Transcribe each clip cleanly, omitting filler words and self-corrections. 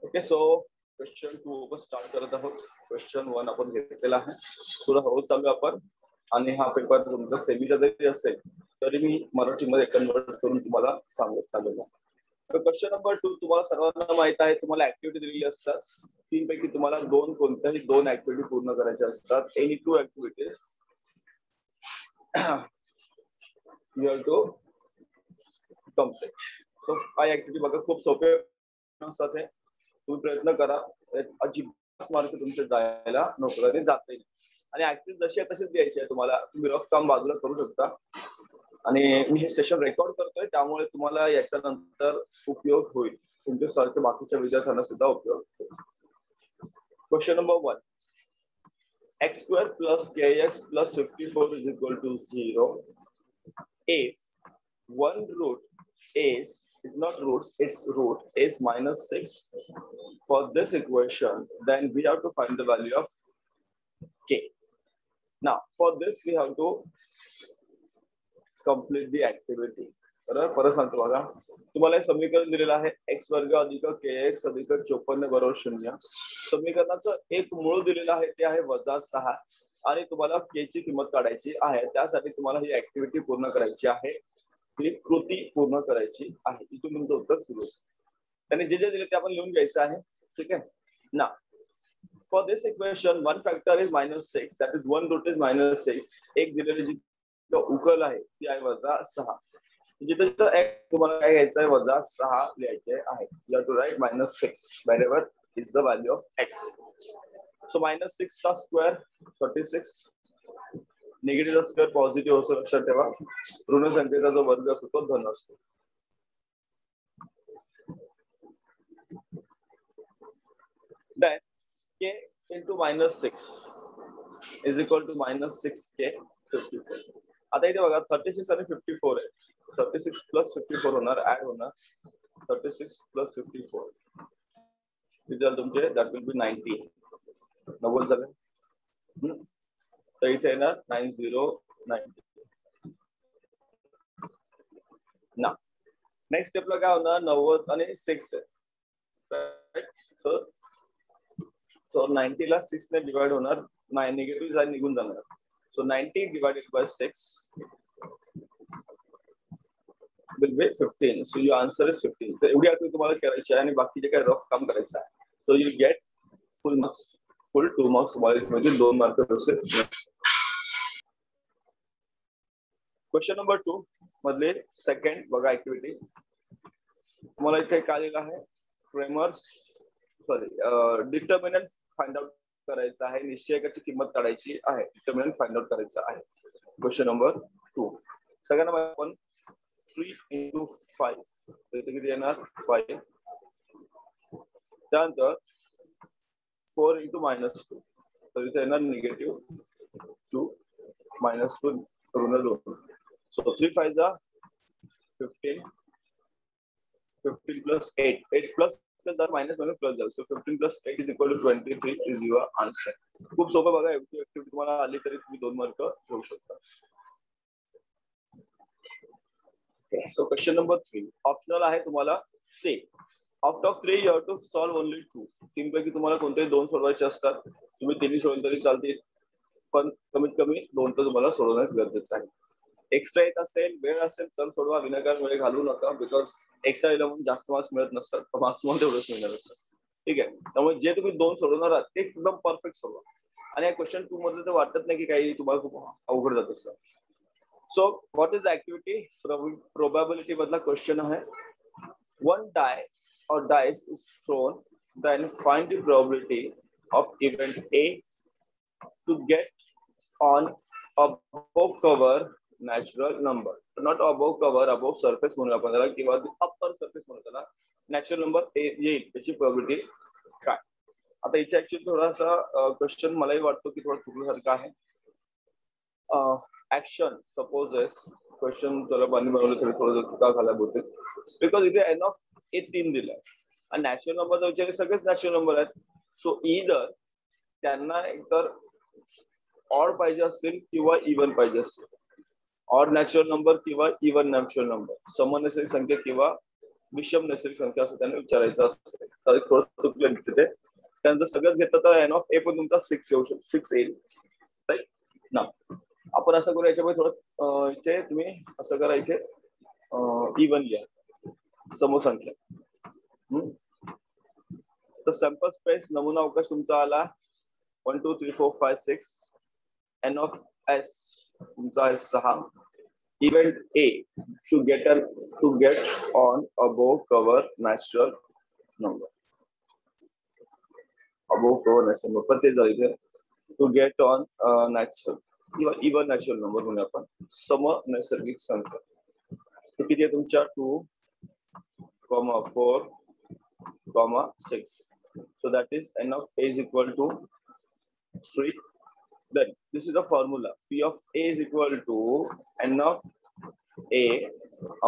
Okay, so question 2 आपण start करत आहोत. क्वेश्चन 1 आपण घेतलेला आहे, पुढे हळू चालू आपण. आणि हा पेपर तुमचा सेमीचा जरी असेल तरी मी मराठीमध्ये कन्वर्ट करून तुम्हाला सांगत चाललेला. तर क्वेश्चन नंबर 2 तुम्हाला सर्वांना माहित आहे, तुम्हाला ऍक्टिव्हिटी दिलेली असतात. 3 पैकी तुम्हाला कोणत्याही 2 ऍक्टिव्हिटी पूर्ण करायच्या असतात. Any 2 activities you have to complete. So काय ऍक्टिव्हिटी बघा, खूप सोपे असतात. हे तुम्ही प्रयत्न करा, अजिबात मार्क तुमचे जायला नको, आणि जात नाही. आणि ऍक्टिव्हिटी जशी आहे तशीच द्यायची आहे तुम्हाला. तुम्ही रफ काम बाजूला करू शकता. आणि मी हे सेशन रेकॉर्ड करतोय, त्यामुळे तुम्हाला याच्यानंतर उपयोग होईल. तुमच्यासारख्या बाकीच्या विद्यार्थ्यांना सुद्धा उपयोग होईल. Question number 1. x square plus kx plus 54 is equal to 0 if one root is not roots, its root is -6. For this equation, then we have to find the value of k. Now, for this we have to complete the activity. परत सांगतो बघा, तुम्हाला हे समीकरण दिलेलं आहे, x वर्ग अधिक kx अधिक 54 बरोबर 0. समीकरणाचं एक मूळ दिलेलं आहे, ते आहे -6. आणि तुम्हाला k ची किंमत काढायची आहे. त्यासाठी तुम्हाला ही ऍक्टिव्हिटी पूर्ण करायची आहे, ही कृती पूर्ण करायची आहे. इथून तुमचं उत्तर सुरू होतं. त्यांनी जे जे दिले ते आपण लिहून घ्यायचं आहे. ठीक आहे ना. For this equation one factor is -6, that is one root is -6. एक दिलेली जी उकल आहे ती आहे -6. जिथे तुम्हाला काय घ्यायचं आहे, -6 लिहायचे आहे. You have to write -6 wherever is the value of x. So -6 चा स्क्वेअर 36. निगेटिव्ह स्क्वेअर पॉझिटिव्ह असतो, लक्षात ठेवा. ऋण संख्येचा जो वर्ग असतो तो धन असतो. Then k into -6 is equal to -6k 54. आता इथे बघा 36 आणि 54 आहे. 36 प्लस 54 होणार, ऍड होणार. 36 प्लस 54 रिझल्ट तुमचे दॅट विल बी 90. 90 झाले. तर इथे येणार 9090. ना नेक्स्ट स्टेपला काय होणार, 90 आणि 6 आहे. सो 90 ला 6 ने डिवाइड होणार, निगेटिव्ह निघून जाणार. सो 90 divided by 6 will be 15. So your answer is 15. तर एवढी आठवण तुम्हाला करायची आहे आणि बाकीचे काय रफ काम करायचं आहे. So you get full marks, full 2 marks म्हणजे 2 मार्क असेल. क्वेश्चन नंबर 2 मधले सेकंड बघा ऍक्टिव्हिटी. तुम्हाला इथे काय लिहिलं आहे, डिटर्मिनंट फाइंड आउट करायचं आहे. निश्चयकाची किंमत काढायची आहे. डिटर्मिनंट फाइंड आउट करायचं आहे. क्वेश्चन नंबर 2 सगळ्यांना आपण 3 into 5 तर इथे किती येणार, 5. त्यानंतर 4 into -2 तर इथे येणार -2 -2 ऋण 2. सो 3 5 जा 15. 15 plus 8 plus minus plus जाईल. सो 15 plus 8 is equal to 23 is your answer. खूप सोपं बघा. ऍक्टिव्हिटी तुम्हाला आली तरी तुम्ही 2 मार्क घेऊ शकता. So question number 3 ऑप्शनल आहे तुम्हाला. सी out of 3 you have to solve only 2. 3 पैकी तुम्हाला कोणतेही 2 सोडवायचे असतात. तुम्ही 3 सोडवले तरी चालतील, पण कमीत कमी 2 तर तुम्हाला सोडवणं गरजेचं आहे. एक्स्ट्रा येत असेल, वेळ असेल तर सोडवा, विनाकारण वेळ घालू नका. बिकॉज एक्स्ट्रा येईल म्हणून जास्त मार्क्स मिळत नसतात, मार्क्स म्हणून तेवढंच मिळणार असतात. ठीक आहे, त्यामुळे जे तुम्ही 2 सोडवणार आहात ते एकदम परफेक्ट सोडवा. आणि या क्वेश्चन 2 मध्ये तर वाटत नाही की काही तुम्हाला खूप अवघड जात असतं. So what is the activity? Probability बदला क्वेश्चन है. One die or dice is thrown, then find the probability of event A to get on above cover natural number. Not above cover, above surface म्हणून आपण त्याला, किंवा upper surface म्हणून त्याला natural number येईल त्याची प्रोबॅबिलिटी काय. आता इथे ऍक्च्युअली थोडासा क्वेश्चन मलाही वाटतो की थोडा चुकल्यासारखं आहे. ऍक्शन सपोजेस क्वेश्चन त्याला पाणी बनवलं तरी थोडं चुका झाला बहुतेक, बिकॉज इथे एन ऑफ ए 3 दिलाय आणि नॅचरल नंबरचा विचार सगळेच नॅचरल नंबर आहेत. सो इधर त्यांना एकतर ऑड पाहिजे असेल किंवा इव्हन पाहिजे असेल. ऑड नॅचरल नंबर किंवा इव्हन नॅचरल नंबर, सम नैसर्गिक संख्या किंवा विषम नैसर्गिक संख्या असं त्यांना विचारायचं असेल तर थोडं चुकलं तिथे. त्यानंतर सगळंच घेतलं तर एन ऑफ ए पण तुमचा 6 येऊ शकतो, 6 येईल. राईट ना. आपण असं करू याच्यामध्ये थोडं इथे तुम्ही असं करा, इथे इवन लिहा समसंख्या. तर सॅम्पल स्पेस नमुना अवकाश तुमचा आला 1 2 3 4 5 6. एन ऑफ एस तुमचा आहे 6. Event A to get on above cover natural number. Above cover natural number. पण ते जाईल to get on natural किंवा even natural number म्हणून आपण सम नैसर्गिक संख्या. किती आहे तुमच्या 2, 4, 6. So that is n of A is equal to 3. Then this is the formula. P of A is equal to n of A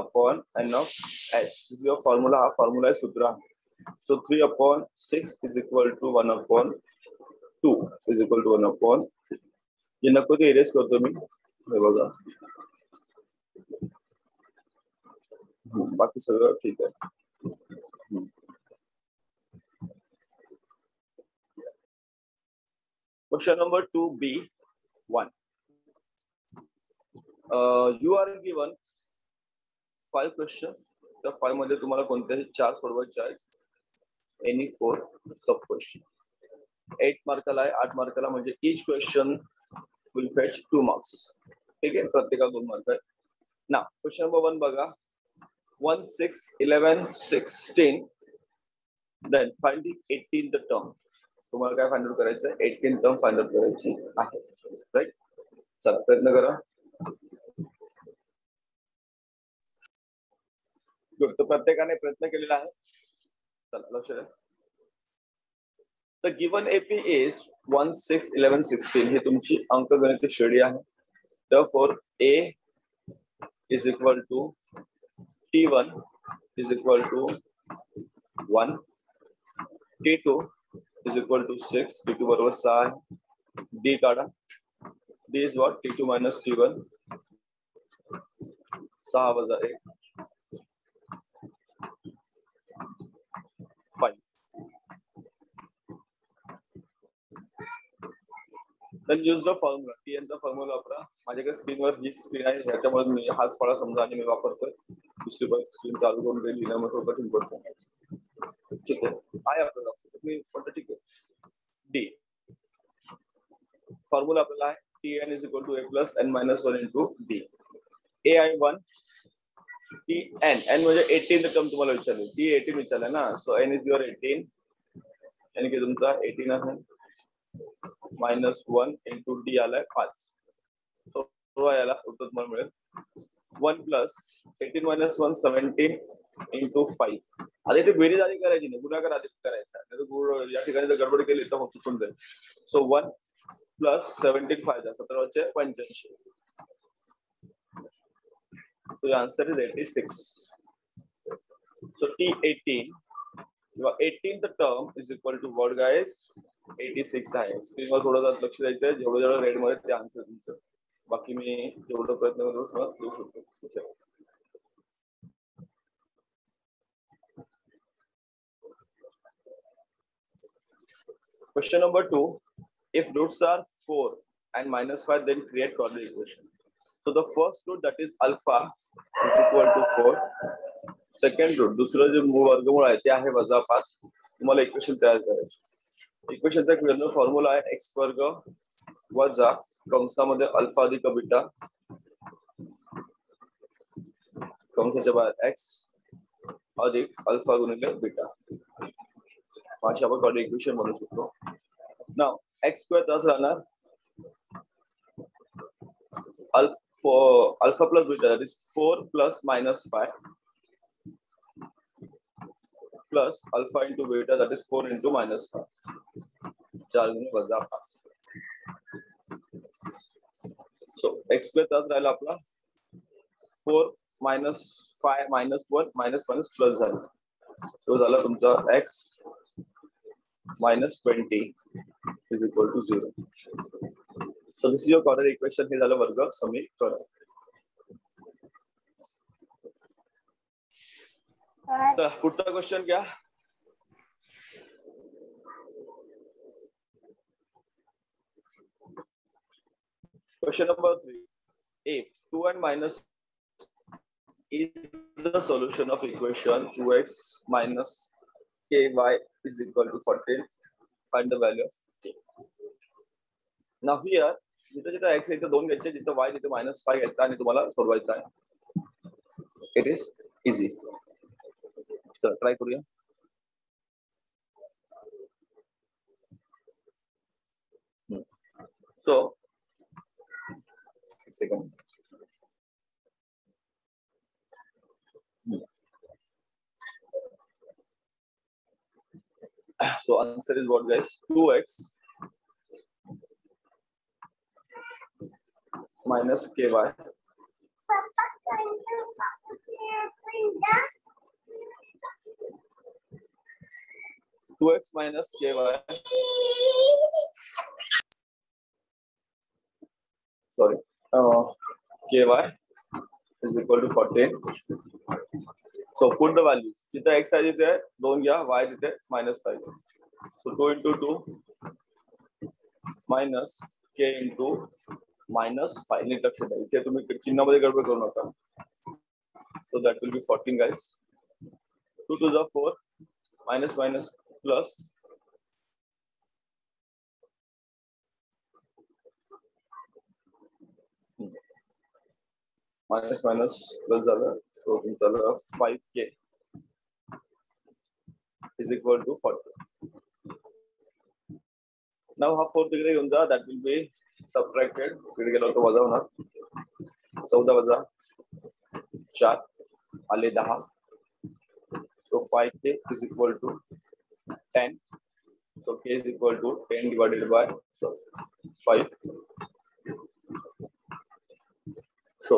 upon n of S. This is your formula. हा formula आहे सूत्र. So 3 upon 6 is equal to 1 upon 2 is equal to 1 upon 3. जे नको ते erase करतो मी. हे बघा. बाकी सगळं ठीक आहे. Question number 2B1. You are given 5 questions. त्या 5 मध्ये तुम्हाला कोणत्याही 4 सोडवायचे आहेत. Any 4 sub questions. 8 मार्काला आहे, 8 मार्काला म्हणजे each question will fetch 2 marks. ठीक आहे, प्रत्येकाला 2 मार्क आहेत. Now question number 1 बघा. 1 6 11 16. Then find the 18th term. तुम्हाला काय फाइंड आउट करायचं आहे? 18 टर्म फाइंड आउट करायची आहे. राईट, चला प्रयत्न करा. गुड. तर प्रत्येकाने प्रयत्न केलेला आहे. चला लक्ष द्या. तर गिवन एपी इज 1 6 11 16. ही तुमची अंकगणित श्रेणी आहे. Therefore A is equal to T1 is equal to 1, T2 is equal to 6, T2 बरोबर 6 आहे. D काढा. D is what? T2 minus T1. 6 वजा 1 5. Then use the formula. TN चा फॉर्म्युला वापरा. माझ्याकडे स्क्रीनवर ही स्क्रीन आहे, याच्यामुळे मी हाच फळा समजा आणि मी वापरतोय. दुसरी पण स्क्रीन चालू करून देईल, लिहिण्यामध्ये थोडं कठीण पडतं. ठीक आहे, आहे आपल्याला तुम्ही पण ठीक आहे. डी फॉर्म्युला आपल्याला आहे Tn is equal to A plus n minus 1 into D. A आहे 1, Tn n म्हणजे 18 टर्म तुम्हाला विचारले. D 18 विचारलं ना, सो n is your 18. यानी की तुमचा 18 आहे मायनस 1 इंटू डी आलाय 5. सो याला उत्तर तुम्हाला मिळेल 1 प्लस 18 मायनस 1 17 इंटू 5. आता इथे बेरीज आधी करायची नाही, गुणाकार आधी करायचा. नाही या ठिकाणी जर गडबड केली तर चुकून जाईल. सो 1 plus 17 5 17 85. So the answer is 86. So T18 किंवा 18th term is equal to what guys? 86 आहे. स्क्रीनवर थोडं लक्ष द्यायचं आहे. जेवढं जेवढं रेड मध्ये ते आन्सर तुमचं. बाकी मी जेवढं प्रयत्न करून देऊ शकतो. Question number 2. If roots are 4 and minus 5, then create quadratic equation. So the first root, that is alpha, is equal to 4. Second root, दूसरं जे वर्गमूळ आहे ते आहे वजा 5. तुम्हाला इक्वेशन तयार करायचं. इक्वेशनचा एक फॉर्म्युला आहे x वर्ग वजा कंसामध्ये अल्फा अधिक बीटा कंसाच्या बाहेर x अधिक अल्फा गुणिले बीटा. अशी आपण quadratic इक्वेशन म्हणू शकतो. Now x स्क्वेअर तसंच राहणार alpha plus beta, that is 4 plus minus 5 plus alpha into beta, that is 4 into minus 5. 4 गुणे वजा 5. So x square तसंच राहिला आपला 4 minus 5 minus 1 minus plus झाला. So झाला तुमचा x minus 20 is equal to 0. So this is your quadratic equation. हे झालं वर्ग समीकरण. चला पुढचा क्वेश्चन घ्या. Question number 3. If 2 and minus is the solution of equation 2x minus ky is equal to 14, find the value of k. Now here, जिथे जिथे x इथे 2 घ्यायचे, जिथे y तिथे -5 घ्यायचा आणि तुम्हाला सोडवायचा आहे. It is easy. चला ट्राय करूया. So, second. So answer is what, guys? 2x minus ky. 2x minus ky. Sorry. Ky is equal to 14. So put the values. जिथे x आहे तिथे 2 घ्या, y तिथे -5. So 2 into 2 minus k into -5. NEET लक्षात द्या. इथे तुम्ही चिन्हामध्ये गडबड करू नका. So that will be 14, guys. 2 to the 4 minus plus. Minus plus झालं. So तुमचं 5k is equal to 40. Now हा 4 तिकडे घेऊन जा. That will be subtracted. तिकडे गेलो तो वजा होणार. 14 वजा 4 आले 10. So 5k is equal to 10. So k is equal to 10 divided by 5. So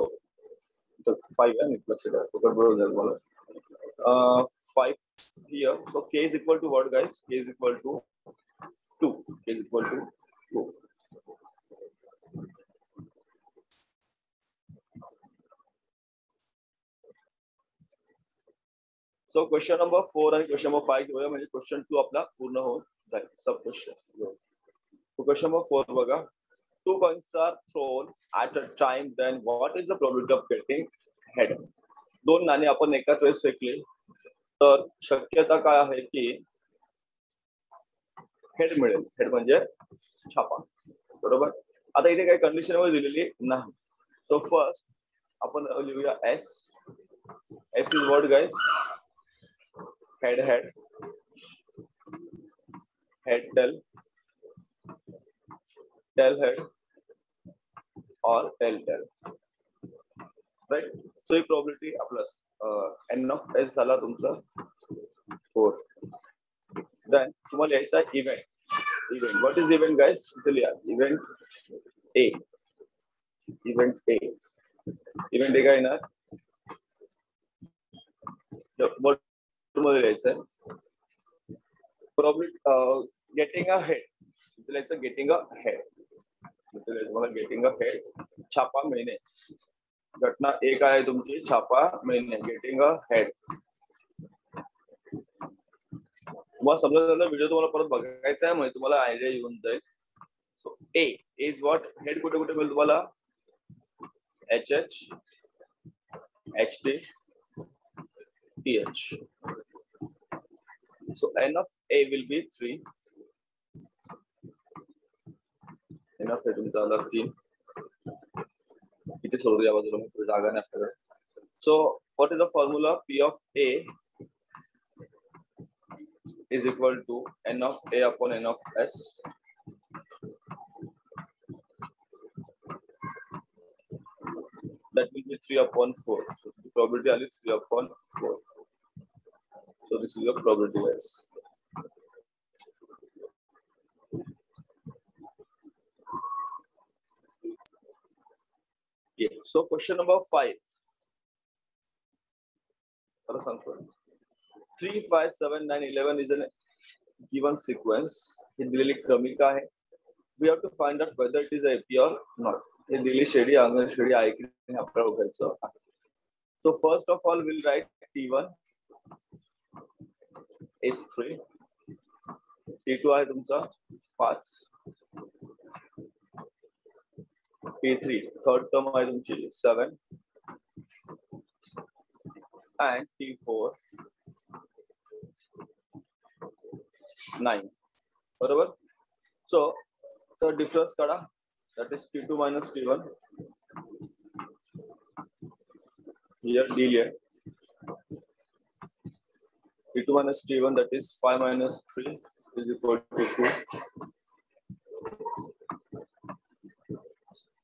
5 and plus it. 5 here. So k is equal to what, guys? K is equal to 2. K is equal to 2. So question number 4 and question number 5 घेऊया, म्हणजे question 2 आपला पूर्ण होऊन जाईल. सब question. So question number 4 बघा. 2 coins are thrown at a time, then what is the probability of getting head? 2 नाणी आपण एकाच वेळेस फेकले तर शक्यता काय आहे की हेड मिळेल. हेड म्हणजे छापा, बरोबर. आता इथे काही कंडिशन वर दिलेली नाही. सो फर्स्ट आपण लिहूया S. S is what, guys? Head head, head tail, tail head or tail tail, right. So ही प्रोबॅबिलिटी आपला एन ऑफ एस झाला तुमचा 4. देन तुम्हाला यायचा event. Event, what is event, guys? इथे लिहा event A. Event A. Event A काय येणार? मध्ये लिहायचं प्रोबॅबिलिटी गेटिंग अ हेड. इथे लिहायचं गेटिंग अ हेड. तुम्हाला गेटिंग अ हेड, छापा मिळणे. घटना एक आहे तुमची, छापा मिळणे, गेटिंग अ हेड. तुम्हाला समजा झालं. व्हिडिओ तुम्हाला परत बघायचा आहे म्हणजे तुम्हाला आयडिया येऊन जाईल. So A is what? Head कुठे कुठे मिळेल तुम्हाला? H H, H T, T H. So N of A will be 3. N of A तुमचा आला 3. इथे सोडू या बाजूला, जागा नाही आपल्याकडे. So what is the formula? P of A is equal to n of a upon n of s. That will be 3 upon 4. So the probability is 3 upon 4. So this is your probability, guys. Yeah. So question number 5. 3, 5, 7, 9, 11 is a given sequence. हे दिलेली क्रमिका आहे. We have to find out whether it is AP or not. हे दिलेली श्रेणी अंगण श्रेणी आहे की नाही आपल्याला बघायचं. So first of all we'll write T1. Is 3, T2 आहे तुमचा 5, T3 थर्ड टर्म आहे तुमची 7 and T4 9. बरोबर. So the difference काढा, that is T2 minus T1. Here D लिया, T2 minus T1, that is 5 minus 3 is equal to 2.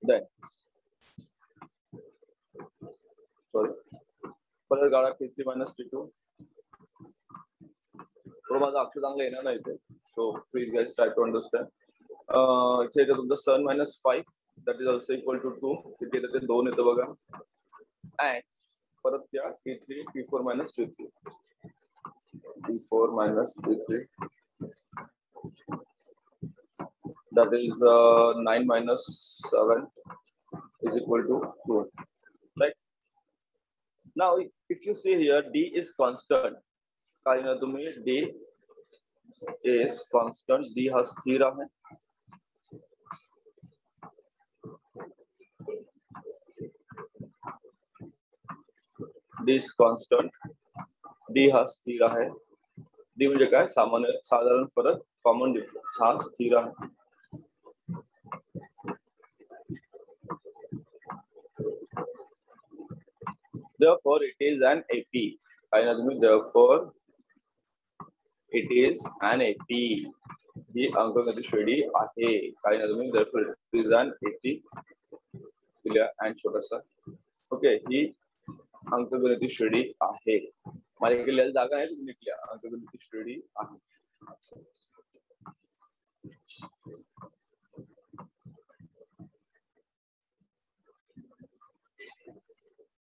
Then sorry, परत काढा T3 minus T2. थोडं माझं अक्षर चांगलं येणार नाही इथे, so please guys try to understand. इथे येतं तुमचं 7 minus 5, that is also equal to 2. इथे येतं ते 2 येतं बघा, and परत या T3 T4 minus T3, T4 minus T3, that is 9 minus 7 is equal to 2, right? Now if you see here D is constant, काय ना तुम्ही D is constant, D हा स्थिर आहे. D is constant, D हा स्थिर आहे. D म्हणजे काय, सामान्य साधारण फरक, कॉमन डिफरन्स हा स्थिर आहे. Therefore it is an AP. काय ना तुम्ही, therefore it is an AP. ही अंकगणित श्रेणी आहे. काय ना तुम्ही, therefore it is an AP. दिल्या and छोटासा, ओके, ही अंकगणित श्रेणी आहे. मला इकडे लिहायला जागा आहे, तुम्ही लिहा अंकगणित श्रेणी आहे.